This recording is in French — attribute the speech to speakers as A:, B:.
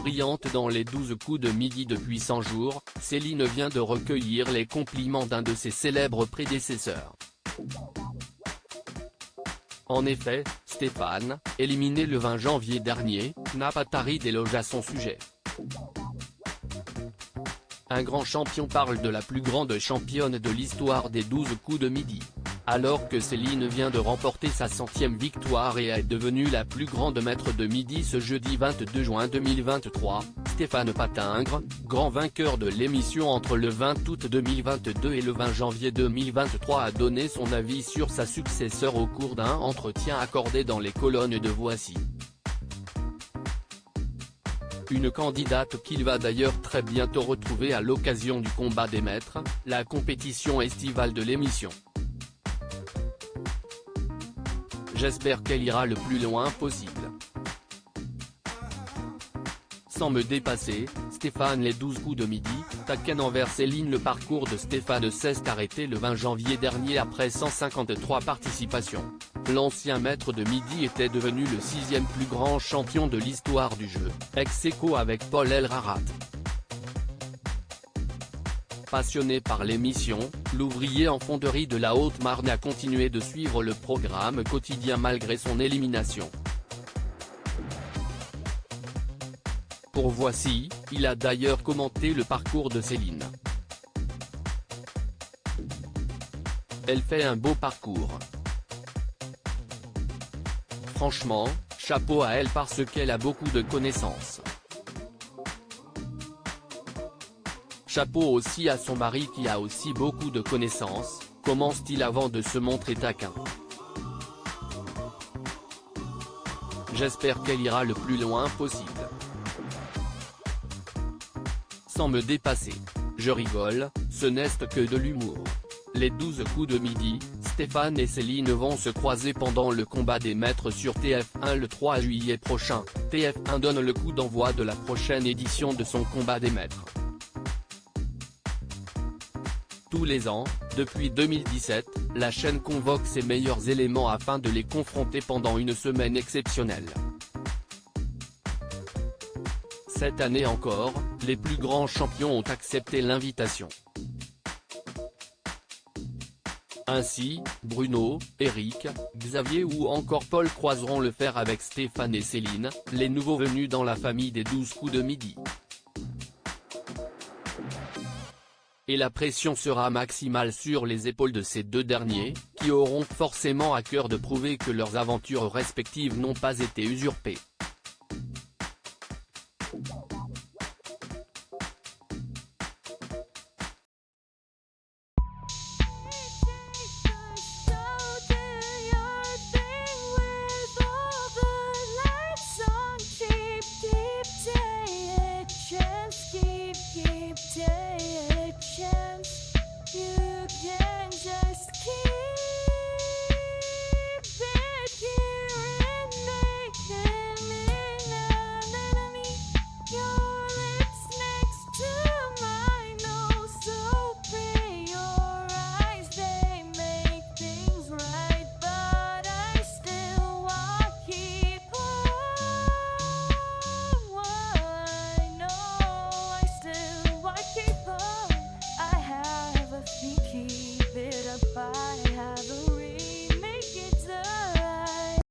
A: brillante dans les 12 coups de midi depuis 100 jours, Céline vient de recueillir les compliments d'un de ses célèbres prédécesseurs. En effet, Stéphane, éliminé le 20 janvier dernier, n'a pas tari d'éloges à son sujet. Un grand champion parle de la plus grande championne de l'histoire des 12 coups de midi. Alors que Céline vient de remporter sa 100e victoire et est devenue la plus grande maître de midi ce jeudi 22 juin 2023, Stéphane Patingre, grand vainqueur de l'émission entre le 20 août 2022 et le 20 janvier 2023 a donné son avis sur sa successeur au cours d'un entretien accordé dans les colonnes de Voici. Une candidate qu'il va d'ailleurs très bientôt retrouver à l'occasion du combat des maîtres, la compétition estivale de l'émission. J'espère qu'elle ira le plus loin possible. Sans me dépasser, Stéphane les 12 coups de midi, taquin envers Céline. Le parcours de Stéphane s'est arrêté le 20 janvier dernier après 153 participations. L'ancien maître de midi était devenu le 6e plus grand champion de l'histoire du jeu, ex-aequo avec Paul Elrarat. Passionné par l'émission, l'ouvrier en fonderie de la Haute-Marne a continué de suivre le programme quotidien malgré son élimination. Pour Voici, il a d'ailleurs commenté le parcours de Céline. Elle fait un beau parcours. Franchement, chapeau à elle parce qu'elle a beaucoup de connaissances. Chapeau aussi à son mari qui a aussi beaucoup de connaissances, commence-t-il avant de se montrer taquin. J'espère qu'elle ira le plus loin possible. Sans me dépasser. Je rigole, ce n'est que de l'humour. Les 12 coups de midi, Stéphane et Céline vont se croiser pendant le combat des maîtres sur TF1 le 3 juillet prochain. TF1 donne le coup d'envoi de la prochaine édition de son combat des maîtres. Tous les ans, depuis 2017, la chaîne convoque ses meilleurs éléments afin de les confronter pendant une semaine exceptionnelle. Cette année encore, les plus grands champions ont accepté l'invitation. Ainsi, Bruno, Eric, Xavier ou encore Paul croiseront le fer avec Stéphane et Céline, les nouveaux venus dans la famille des 12 coups de midi. Et la pression sera maximale sur les épaules de ces deux derniers, qui auront forcément à cœur de prouver que leurs aventures respectives n'ont pas été usurpées.
B: Keep it up, I have a